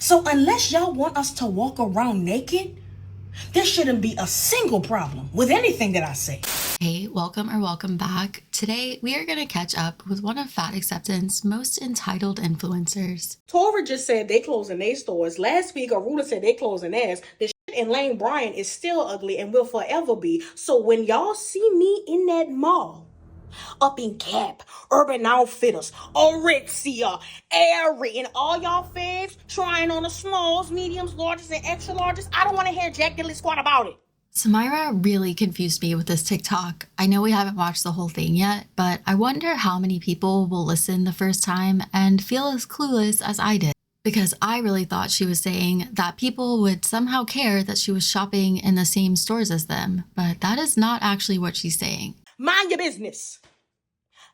So unless y'all want us to walk around naked, there shouldn't be a single problem with anything that I say. Hey, welcome back. Today, we are going to catch up with one of Fat Acceptance's most entitled influencers. Tora just said they closing their stores. Last week, Aruda said they closing theirs. The shit in Lane Bryant is still ugly and will forever be. So when y'all see me in that mall, up in Cap, Urban Outfitters, Aritzia, Aerie, and all y'all faves trying on the smalls, mediums, larges, and extra larges, I don't want to hear Jack Diddley squat about it. Samira really confused me with this TikTok. I know we haven't watched the whole thing yet, but I wonder how many people will listen the first time and feel as clueless as I did. Because I really thought she was saying that people would somehow care that she was shopping in the same stores as them, but that is not actually what she's saying. Mind your business.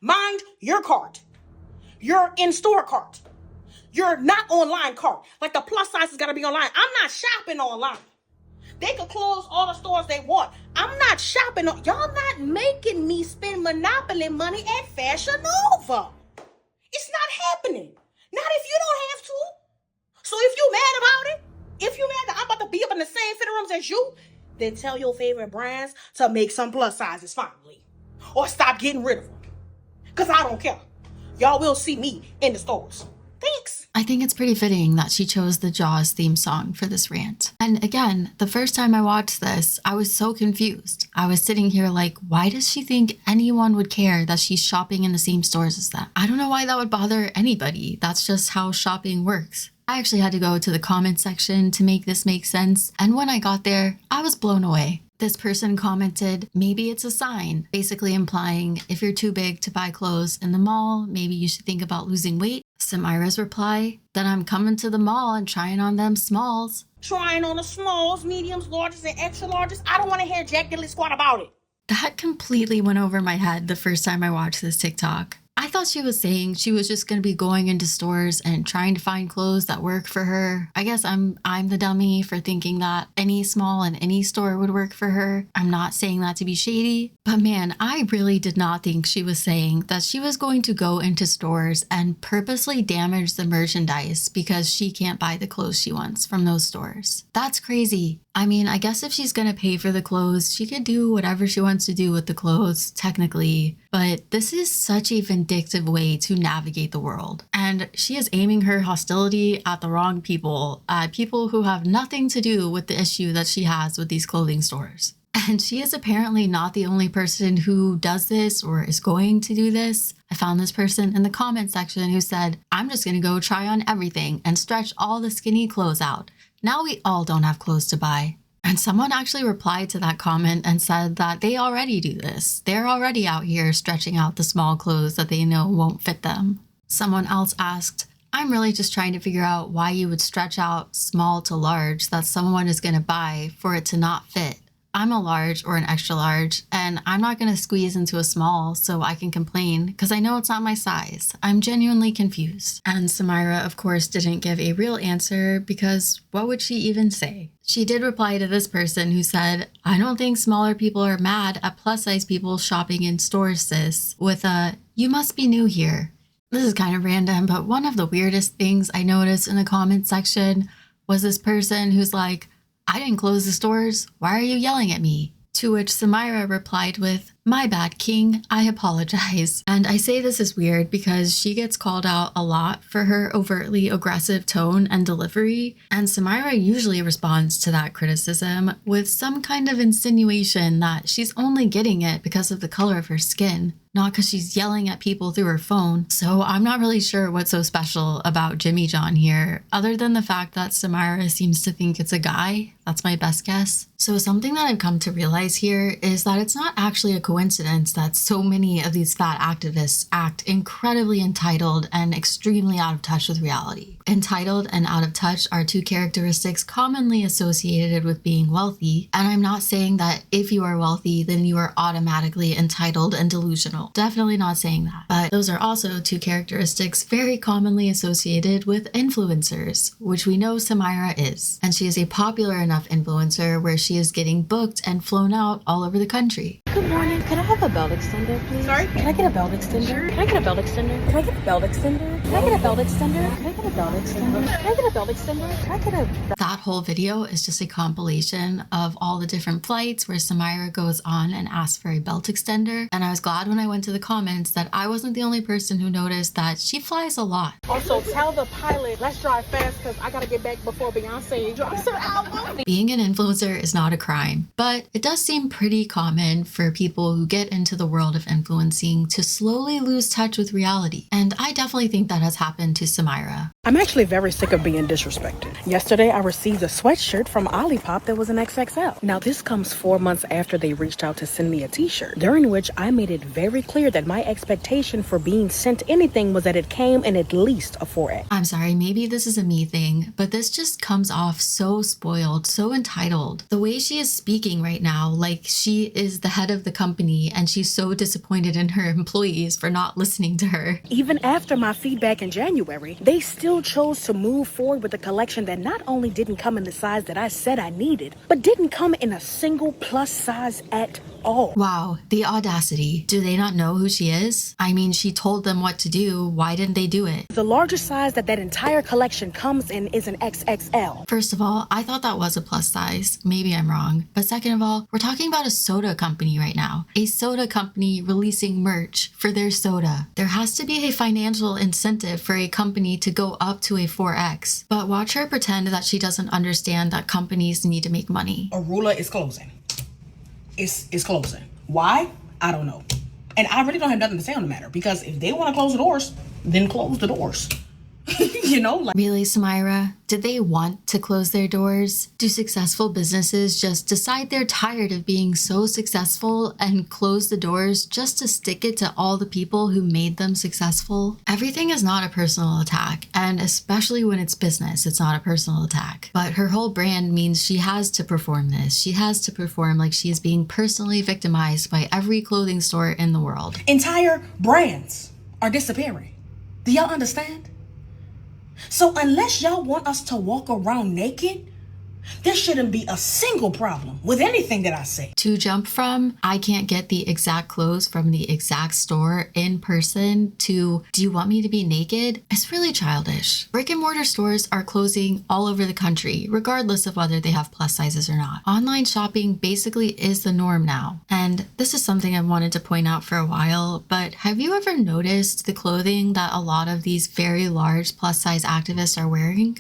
Mind your cart. Your in-store cart. Your not online cart. Like the plus size has got to be online. I'm not shopping online. They could close all the stores they want. I'm not shopping. Y'all not making me spend Monopoly money at Fashion Nova. It's not happening. Not if you don't have to. So if you mad about it, if you mad that I'm about to be up in the same fitting rooms as you, then tell your favorite brands to make some plus sizes finally. Or stop getting rid of them. Because I don't care. Y'all will see me in the stores. Thanks. I think it's pretty fitting that she chose the Jaws theme song for this rant. And again, the first time I watched this, I was so confused. I was sitting here like, why does she think anyone would care that she's shopping in the same stores as them? I don't know why that would bother anybody. That's just how shopping works. I actually had to go to the comment section to make this make sense. And when I got there, I was blown away. This person commented, maybe it's a sign, basically implying if you're too big to buy clothes in the mall, maybe you should think about losing weight. Samira's reply, then I'm coming to the mall and trying on them smalls. Trying on the smalls, mediums, larges, and extra larges. I don't want to hear Jack Diddley squat about it. That completely went over my head the first time I watched this TikTok. I thought she was saying she was just going to be going into stores and trying to find clothes that work for her. I guess I'm the dummy for thinking that any small in any store would work for her. I'm not saying that to be shady, but man, I really did not think she was saying that she was going to go into stores and purposely damage the merchandise because she can't buy the clothes she wants from those stores. That's crazy. I mean, I guess if she's going to pay for the clothes, she could do whatever she wants to do with the clothes, technically. But this is such a vindictive way to navigate the world. And she is aiming her hostility at the wrong people, at people who have nothing to do with the issue that she has with these clothing stores. And she is apparently not the only person who does this or is going to do this. I found this person in the comment section who said, I'm just going to go try on everything and stretch all the skinny clothes out. Now we all don't have clothes to buy. And someone actually replied to that comment and said that they already do this. They're already out here stretching out the small clothes that they know won't fit them. Someone else asked, I'm really just trying to figure out why you would stretch out small to large that someone is going to buy for it to not fit. I'm a large or an extra large, and I'm not going to squeeze into a small so I can complain because I know it's not my size. I'm genuinely confused. And Samira, of course, didn't give a real answer because what would she even say? She did reply to this person who said, I don't think smaller people are mad at plus size people shopping in stores, sis, with a, you must be new here. This is kind of random, but one of the weirdest things I noticed in the comment section was this person who's like, I didn't close the stores. Why are you yelling at me? To which Samira replied with, my bad, King, I apologize. And I say this is weird because she gets called out a lot for her overtly aggressive tone and delivery. And Samira usually responds to that criticism with some kind of insinuation that she's only getting it because of the color of her skin, not because she's yelling at people through her phone. So I'm not really sure what's so special about Jimmy John here, other than the fact that Samira seems to think it's a guy. That's my best guess. So something that I've come to realize here is that it's not actually a coincidence that so many of these fat activists act incredibly entitled and extremely out of touch with reality. Entitled and out of touch are two characteristics commonly associated with being wealthy, and I'm not saying that if you are wealthy, then you are automatically entitled and delusional. Definitely not saying that. But those are also two characteristics very commonly associated with influencers, which we know Samira is. And she is a popular enough influencer where she is getting booked and flown out all over the country. Good morning. Could I have a belt extender, please? Sorry? Can I get a belt extender? Can I get a belt extender? Can I get a belt extender? Can I get a belt extender? Can I get a belt extender? Can I get a belt extender? Can I get a... That whole video is just a compilation of all the different flights where Samira goes on and asks for a belt extender. And I was glad when I went to the comments that I wasn't the only person who noticed that she flies a lot. Also, tell the pilot, let's drive fast because I got to get back before Beyonce drops her album. Being an influencer is not a crime, but it does seem pretty common for people who get into the world of influencing to slowly lose touch with reality. And I definitely think that has happened to Samira. I'm actually very sick of being disrespected. Yesterday, I received a sweatshirt from Olipop that was an XXL. Now, this comes 4 months after they reached out to send me a t-shirt, during which I made it very clear that my expectation for being sent anything was that it came in at least a 4X. I'm sorry, maybe this is a me thing, but this just comes off so spoiled, so entitled. The way she is speaking right now, like she is the head of the company and she's so disappointed in her employees for not listening to her. Even after my feedback in January, they still chose to move forward with a collection that not only didn't come in the size that I said I needed, but didn't come in a single plus size at all. Wow, the audacity. Do they not know who she is? I mean, she told them what to do. Why didn't they do it? The largest size that entire collection comes in is an XXL. First of all, I thought that was a plus size. Maybe I'm wrong. But second of all, we're talking about a soda company right now. A soda company releasing merch for their soda. There has to be a financial incentive for a company to go up to a 4X. But watch her pretend that she doesn't understand that companies need to make money. Arula is closing. It's closing. Why? I don't know. And I really don't have nothing to say on the matter, because if they want to close the doors, then close the doors. You know, like... Really, Samira? Did they want to close their doors? Do successful businesses just decide they're tired of being so successful and close the doors just to stick it to all the people who made them successful? Everything is not a personal attack, and especially when it's business, it's not a personal attack. But her whole brand means she has to perform this. She has to perform like she is being personally victimized by every clothing store in the world. Entire brands are disappearing. Do y'all understand? So unless y'all want us to walk around naked, there shouldn't be a single problem with anything that I say. To jump from, I can't get the exact clothes from the exact store in person, to, do you want me to be naked? It's really childish. Brick and mortar stores are closing all over the country, regardless of whether they have plus sizes or not. Online shopping basically is the norm now. And this is something I've wanted to point out for a while, but have you ever noticed the clothing that a lot of these very large plus size activists are wearing?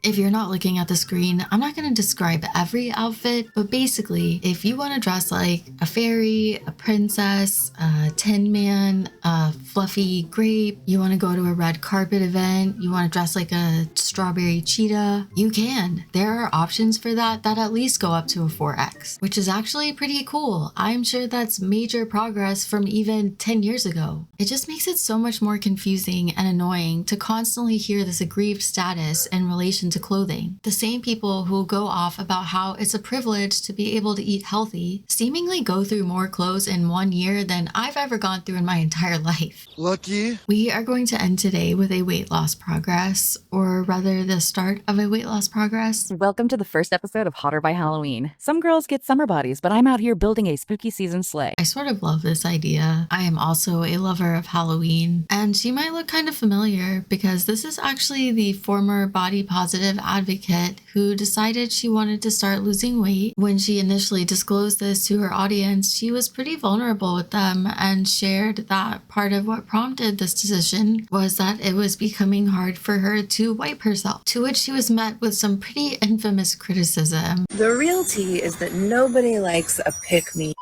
If you're not looking at the screen, I'm not going to describe every outfit, but basically, if you want to dress like a fairy, a princess, a tin man, a fluffy grape, you want to go to a red carpet event, you want to dress like a strawberry cheetah, you can. There are options for that at least go up to a 4X, which is actually pretty cool. I'm sure that's major progress from even 10 years ago. It just makes it so much more confusing and annoying to constantly hear this aggrieved status in relation to clothing. The same people who go off about how it's a privilege to be able to eat healthy seemingly go through more clothes in 1 year than I've ever gone through in my entire life. Lucky. We are going to end today with a weight loss progress, or rather the start of a weight loss progress. Welcome to the first episode of Hotter by Halloween. Some girls get summer bodies, but I'm out here building a spooky season sleigh. I sort of love this idea. I am also a lover of Halloween, and she might look kind of familiar because this is actually the former body positive advocate who decided she wanted to start losing weight. When she initially disclosed this to her audience, she was pretty vulnerable with them and shared that part of what prompted this decision was that it was becoming hard for her to wipe herself, to which she was met with some pretty infamous criticism. The real tea is that nobody likes a pick-me.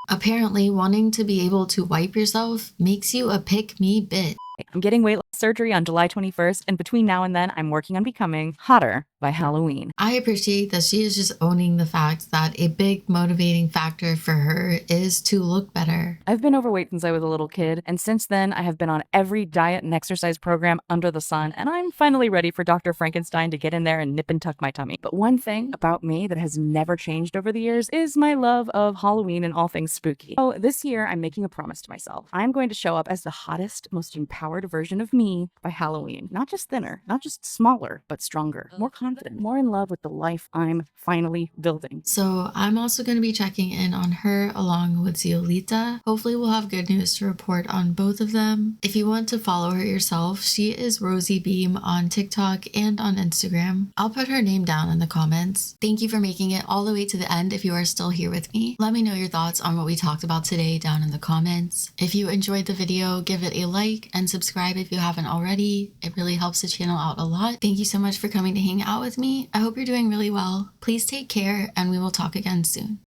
Apparently, wanting to be able to wipe yourself makes you a pick-me bitch. I'm getting weight loss surgery on July 21st, and between now and then, I'm working on becoming hotter by Halloween. I appreciate that she is just owning the fact that a big motivating factor for her is to look better. I've been overweight since I was a little kid, and since then, I have been on every diet and exercise program under the sun, and I'm finally ready for Dr. Frankenstein to get in there and nip and tuck my tummy. But one thing about me that has never changed over the years is my love of Halloween and all things spooky. So this year, I'm making a promise to myself. I'm going to show up as the hottest, most empowered version of me me by Halloween. Not just thinner, not just smaller, but stronger, more confident, more in love with the life I'm finally building. So I'm also going to be checking in on her along with Ziolita. Hopefully we'll have good news to report on both of them. If you want to follow her yourself, she is Rosie Beam on TikTok and on Instagram. I'll put her name down in the comments. Thank you for making it all the way to the end if you are still here with me. Let me know your thoughts on what we talked about today down in the comments. If you enjoyed the video, give it a like and subscribe if you haven't already. It really helps the channel out a lot. Thank you so much for coming to hang out with me. I hope you're doing really well. Please take care and we will talk again soon.